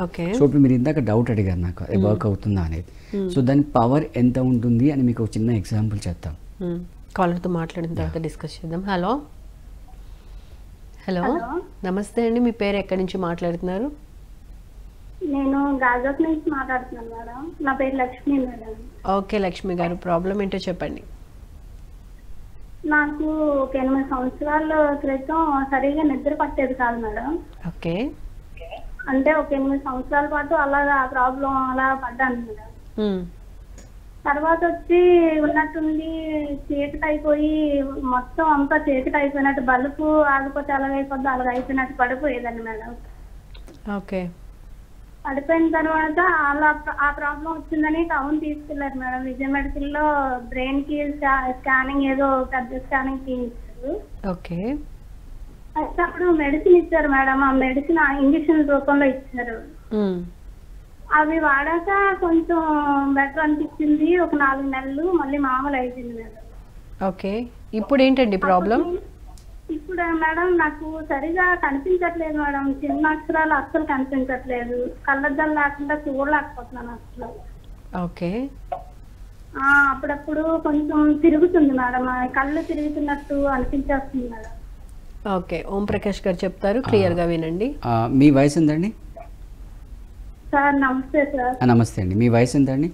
Okay. So ఇప్పుడు మీరు ఇందాక డౌట్ అడిగారు నాకు అది వర్క్ అవుతుందా అనేది. సో దాని పవర్ ఎంత ఉంటుంది అని మీకు ఒక చిన్న ఎగ్జాంపుల్ చెప్తాం. కాలర్తో మాట్లాడిన తర్వాత డిస్కస్ చేద్దాం. హలో హలో, నమస్తే అండి. మీ పేరు ఎక్కడి నుంచి మాట్లాడుతున్నారు? నేను గాజోక్ నుంచి మాట్లాడుతున్నాను మేడం. నా పేరు లక్ష్మి మేడం. ఓకే లక్ష్మి గారు, ప్రాబ్లం ఏంటో చెప్పండి. నాకు ఒక 8 సంవత్సరాల క్రితం సరిగా నిద్ర పట్టేది కాదు మేడం. ఓకే. అంటే ఒక 8 సంవత్సరాల పాటు అలాగా ప్రాబ్లం అలా పడ్డాను మేడం. తర్వాత వచ్చి ఉన్నట్టుండి చీకటి అయిపోయి మొత్తం అంతా చీకటి అయిపోయినట్టు, బల్బు ఆగిపోతే అలాగైపోద్ది అలాగ అయిపోయినట్టు పడిపోయేదండి మేడం. ఓకే. పడిపోయిన తర్వాత అలా ఆ ప్రాబ్లం వచ్చిందని టౌన్ తీసుకెళ్లారు మేడం. విజయ మెడికల్ లో బ్రెయిన్ కి స్కానింగ్ ఏదో పెద్ద స్కానింగ్ తీయించారు. ఓకే. అయితే అప్పుడు మెడిసిన్ ఇచ్చారు మేడం. ఆ మెడిసిన్ ఇంజక్షన్ రూపంలో ఇచ్చారు. అవి వాడాక కొంచెం బెటర్ అనిపించింది. ఒక 4 నెలలు మళ్ళీ మామూలు అయిపోయింది మేడం. ఓకే. ఇప్పుడు ఏంటండి ప్రాబ్లం? ఇప్పుడు మేడం నాకు సరిగా కనిపించట్లేదు మేడం. చిన్న అక్షరాలు అస్సలు కనిపించట్లేదు. కళ్ళద్దాలు లేకుండా చూడలేకపోతున్నాను అసలు. ఓకే. అప్పుడప్పుడు కొంచెం తిరుగుతుంది మేడం. కళ్ళు తిరుగుతున్నట్టు అనిపించేస్తుంది మేడం. ఓకే. ఓం ప్రకాష్ గారు చెప్తారు, క్లియర్గా వినండి. మీ వయసు ఎంతండి? సార్ నమస్తే సార్. నమస్తే అండి. మీ వయసు ఎంతండి?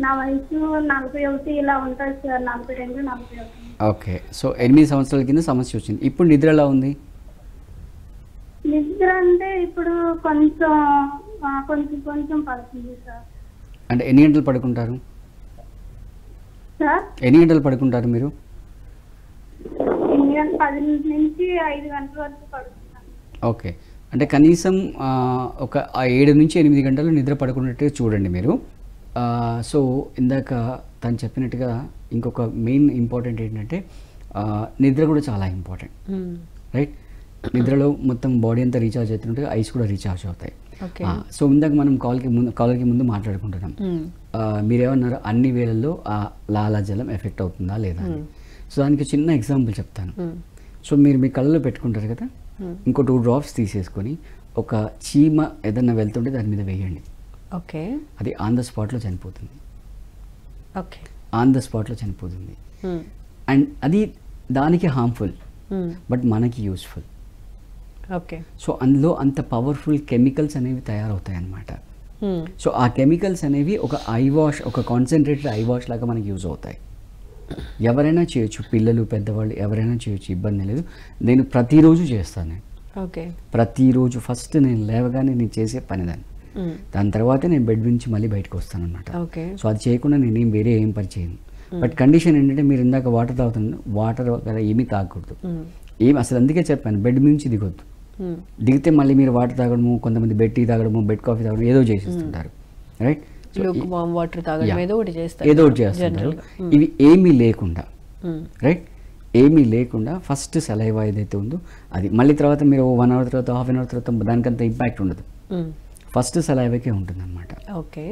నా వయసు 41 ఇలా ఉంటుంది సార్. 42, 41. ఓకే. సో 8 సంవత్సరాల కింద సమస్య వచ్చింది. ఇప్పుడు నిద్ర ఎలా ఉంది? నిద్ర అంటే ఇప్పుడు కొంచెం కొంచెం కొంచెం పడుతుంది సార్. అంటే ఎన్ని గంటలు పడుకుంటారు సార్? ఎన్ని గంటలు పడుకుంటారు మీరు? 10 నుంచి 5 గంటల వరకు పడుతున్నాను. ఓకే. అంటే కనీసం ఒక 7 నుంచి 8 గంటలు నిద్ర పడుకున్నట్టు చూడండి మీరు. సో ఇందాక తను చెప్పినట్టుగా ఇంకొక మెయిన్ ఇంపార్టెంట్ ఏంటంటే నిద్ర కూడా చాలా ఇంపార్టెంట్, రైట్? నిద్రలో మొత్తం బాడీ అంతా రీఛార్జ్ అవుతుంటే ఐస్ కూడా రీఛార్జ్ అవుతాయి. సో ఇందాక మనం కాల్కి ముందు మాట్లాడుకుంటున్నాం. మీరేమన్నారు, అన్ని వేళల్లో ఆ లాలాజలం ఎఫెక్ట్ అవుతుందా లేదా అని. సో దానికి చిన్న ఎగ్జాంపుల్ చెప్తాను. సో మీరు మీ కళ్ళలో పెట్టుకుంటారు కదా, ఇంకో 2 డ్రాప్స్ తీసేసుకొని ఒక చీమ ఏదన్నా వెళ్తుంటే దాని మీద వేయండి. ఓకే. అది ఆన్ ద స్పాట్లో చనిపోతుంది. ఓకే. ఆన్ ద స్పాట్లో చనిపోతుంది. అండ్ అది దానికి హార్మ్ఫుల్, బట్ మనకి యూస్ఫుల్. ఓకే. సో అందులో అంత పవర్ఫుల్ కెమికల్స్ అనేవి తయారవుతాయి అన్నమాట. సో ఆ కెమికల్స్ అనేవి ఒక ఐ వాష్, ఒక కాన్సన్ట్రేటెడ్ ఐ వాష్ లాగా మనకి యూజ్ అవుతాయి. ఎవరైనా చేయొచ్చు, పిల్లలు పెద్దవాళ్ళు ఎవరైనా చేయొచ్చు, ఇబ్బంది లేదు. నేను ప్రతిరోజు చేస్తాను. ఓకే. ప్రతిరోజు ఫస్ట్ నేను లేవగానే నేను చేసే పని దాని తర్వాత నేను బెడ్ నుంచి మళ్ళీ బయటకు వస్తాను అనమాట. సో అది చేయకుండా నేనేం వేరే ఏం పని చేయను. బట్ కండిషన్ ఏంటంటే మీరు ఇందాక వాటర్ తాగుతున్నాను, వాటర్ ఏమీ తాగకూడదు. అసలు అందుకే చెప్పాను, బెడ్ నుంచి దిగొద్దు. దిగితే మళ్ళీ మీరు వాటర్ తాగడము, కొంతమంది బెడ్ టీ తాగడము, బెడ్ కాఫీ తాగడం ఏదో చేసేస్తుంటారు, రైట్? ఏదో ఒకటి చేస్తుంటారు. ఇవి ఏమీ లేకుండా, రైట్, ఏమీ లేకుండా ఫస్ట్ సలైవా ఏదైతే ఉందో అది, మళ్ళీ తర్వాత మీరు 1 అవర్ తర్వాత, హాఫ్ అన్ అవర్ తర్వాత దానికంత ఇంపాక్ట్ ఉండదు. ఫస్ట్ సలైవాకే ఉంటుంది అనమాట. ఓకే.